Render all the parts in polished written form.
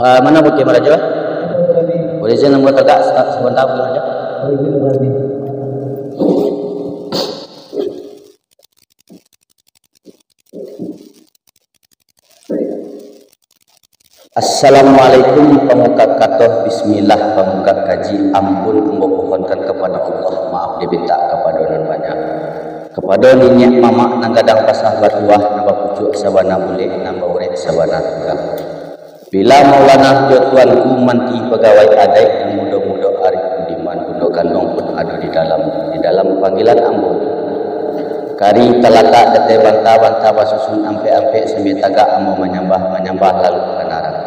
Mana Bukit Meraja? Boleh saya nombor tegak sebentar Bukit Meraja? Assalamualaikum pemuka katoh bismillah pemuka kaji ampun memohonkan kepada Allah maaf diminta kepada non banyak kepada ninyek mama nang gadang pasah bertuah namba pucuk sawana boleh namba urek sawana tukang bila maulana jo tuanku manti pegawai adai yang muda-muda arif budiman bundo kandung pun ada di dalam panggilan ambo kari telata dete bantah-bantah basusun ampe-ampe sambil tagak ambo menyambah lalu kenarang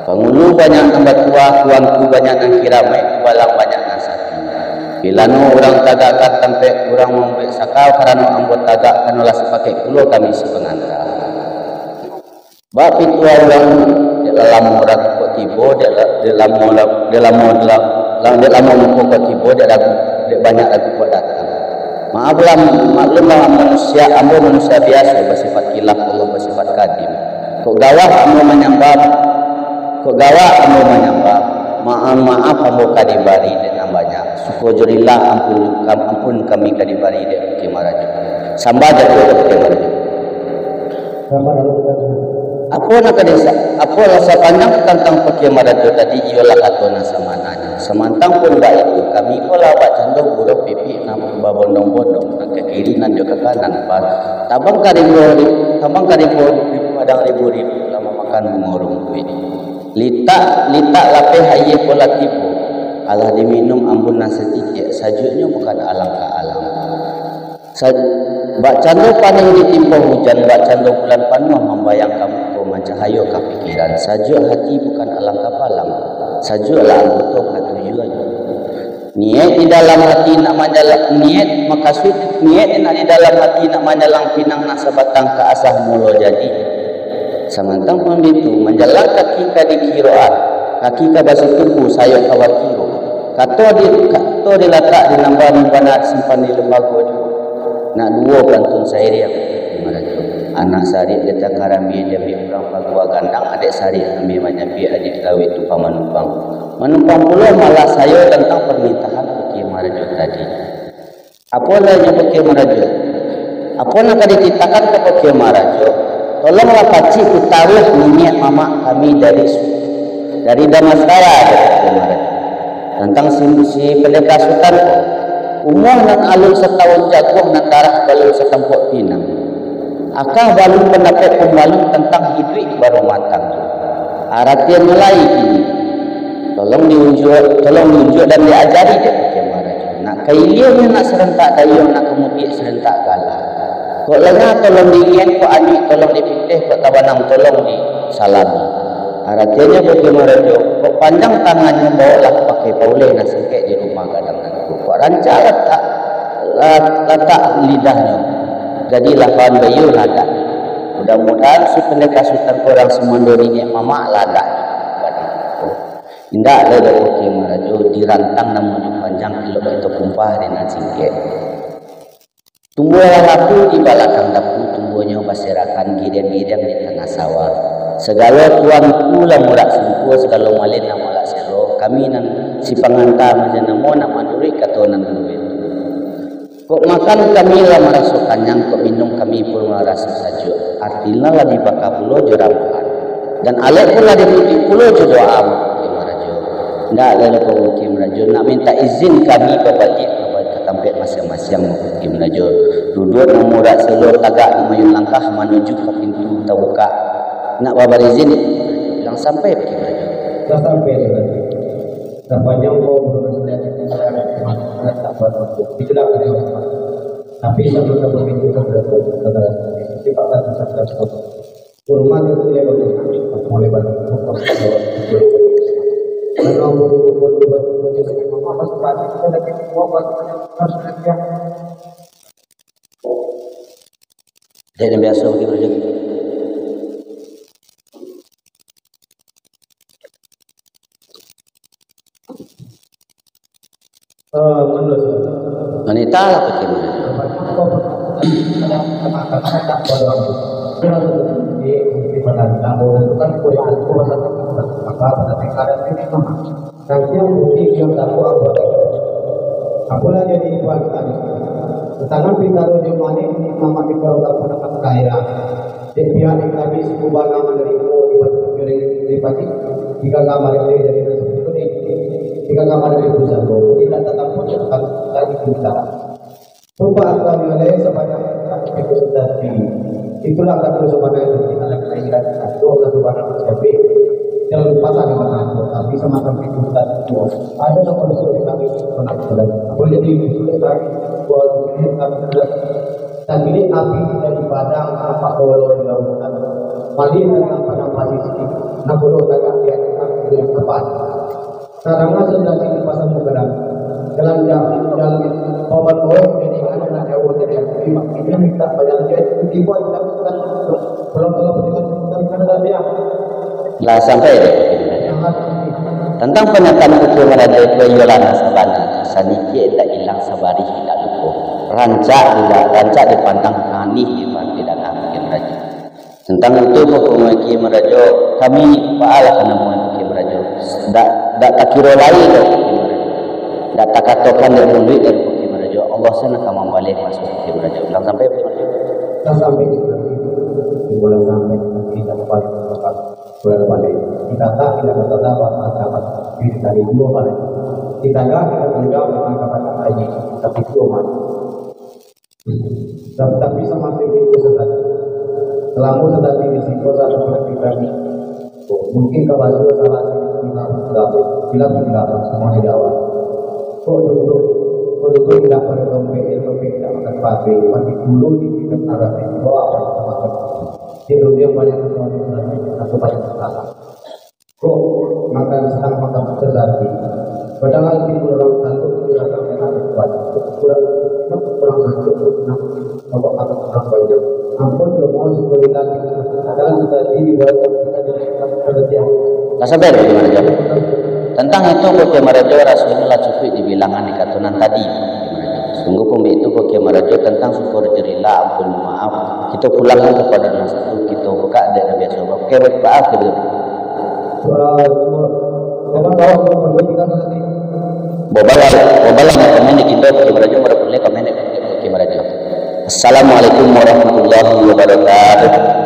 penghulu banyak nambah tua, tuanku banyak nang kiramai, balang banyak nang sati. Bila no orang tagak sampai orang membek sakau karena ambot tagak kanulah sepakai pulau kami sepengantar. Bab itu orang dalam orang kok tibo dalam kok tibo banyak lagu kok datang. Maaflah maklumlah manusia, ambo manusia biasa bersifat kilaf Allah bersifat kadim. Kok gawah ambo menyambah kok gawa kamu menyembah maaf kamu kadibari dan banyak syukurillah ampun kami kadibari dan kimaraju sambah jatuh kimaraju apa nak desa apa rasa panjang tentang kimaraju tadi ialah katona samananya semantang pun baik itu kami pola buat candong buruk pipi nak babondong-bondong nak ke kiri nan juga ke kanan tabang karibu padang ribu lama makan mengurung Lita lapeh haye pola tipu Allah diminum ambun nasetik sajuknya bukan alang ke alang bak cando paning ditimpa hujan bak cando bulan panuh membayang kamu ko mancahayo ka pikiran sajuk hati bukan alang ke palang sajuklah anggota katujuan niat di dalam hati nak manjalang niat makasud niat nak di dalam hati nak manjalang pinang nasa batang ke asah mula jadi samantang pun itu menjalan kaki ka di kiroan kaki ka basi tubuh saya kawat kiro kato diletak di nambah banat simpan di lembaga nak dua pantun saya dia anak sari kita karami dia orang pagua gandang adik sari kami menyapi adik kawit tu pamanumpang pula malah saya tentang permintaan Bukit Meraja tadi apa lagi Bukit Meraja apa nak dititakan ke Bukit Meraja tolonglah pakcik ketahui niat mama kami dari Damastraya tentang si pendekar sultan umur nan alun setahun jagung nan darah balun setempuk pinang akah balun pendapat pembalun tentang hidup baru matang aratian mulai kini tolong diunjuk dan diajari dia nak kailiannya nak serentak dayung nak kemudian serentak galah kok lengah tolong diingat, kok anik tolong dipitih, kok tabanang tolong disalami. Artinya Bukit Meraja, kok panjang tangannya bawalah pakai pauleh nak sengkek di rumah kadang-kadang. Kok rancang letak lidahnya. Jadilah kawan bayu ladak. Mudah-mudahan si pendekar sultan korang semandori ni mama ladak. Indah ada Bukit Meraja dirantang namun panjang kilo itu kumpah dengan singkek. Tumbuhlah lapu di belakang dapur, tumbuhnya berserakan gidang-gidang di tengah sawah. Segala tuanku lah murak sempuh, segala malin nak malak selo. Kami nan si pengantar menjenamo nak manduri kata nan duit. Kok makan kami lah merasa kanyang, kok minum kami pun merasa sajuk. Artinya lah di baka pulau jeramuhan. Dan alek pun lah di putih pulau jodoh Bukit Meraja. Tidak ada Bukit Meraja nak minta izin kami berbalik tempat masing-masing Bukit Meraja duduk memurat seluruh tagak memayun langkah menuju ke pintu terbuka nak babar izin yang sampai Bukit Meraja dah sampai dah panjang kau belum selesai tak berlaku itulah tapi sebelum ke pintu terbuka sifat satu kurma itu lewat mulai banyak kalau apa sebab kita lagi buat jadi biasa Bukit Meraja wanita lah Bukit Meraja apa pada tekanan ini mah nanti yang bukti yang tahu apa apalah jadi iwan tadi tetapi pintaro jomani ini mama di keluarga pendapat kaya jadi pihak yang tadi sebuah nama dari di pati jika kamar ini dari seperti ini jika kamar dari pusat tidak tetap pun tetap dari kita perubahan kami oleh sebanyak itu sudah di itulah kata sebenarnya itu kita lagi kelahiran itu kata sebenarnya tapi jangan lupa saja mana tapi semacam itu tadi ada nomor sulit kami pernah boleh jadi sulit kami buat ini kami sudah dan ini api dari padang apa boleh di lautan mali tentang panama sisi nak boleh tagak dia yang tepat sekarang sudah di pasang mukarram jalan obat boy jadi anak jauh dari ini minta bayar dia tiba kita belum kita dia lah sampai tentang penyataan hukum raja itu yolana sabana saniki tak hilang sabari hilang lupa rancak dipandang kani tidak mungkin raja tentang itu hukum hakim raja kami faal karena hakim raja tak kira lain tak takatokan dari mulut dari hakim raja Allah sana kamu balik masuk hakim raja ulang sampai boleh sampai kita balik boleh balik kita tak tidak bertambah dapat diri dari dua balik kita enggak kita tidak mengangkat lagi tapi cuma tapi sama itu sedang selama sedang di risiko satu seperti kami mungkin kalau salah kita tidak semua di awal dulu tidak pada dompet tidak makan pakai tapi dulu di arah itu apa di dunia banyak sesuatu aku banyak salah kok makan sedang makan terjadi padahal di orang satu tidak ada kuat kurang satu kalau ada banyak ampun dia mau seperti lagi dan tadi dibuat kerja sabar gimana tentang itu Bukit Marajo Rasulullah cukup dibilangan di katunan tadi sungguh pun itu Bukit Marajo tentang syukur jerilah ampun maaf kita pulangkan kepada Nabi kita buka ada Nabi Sallallahu Alaihi Wasallam maaf gitu bobalan komen di kita Bukit Marajo boleh komen di Bukit Marajo. Assalamualaikum warahmatullahi wabarakatuh.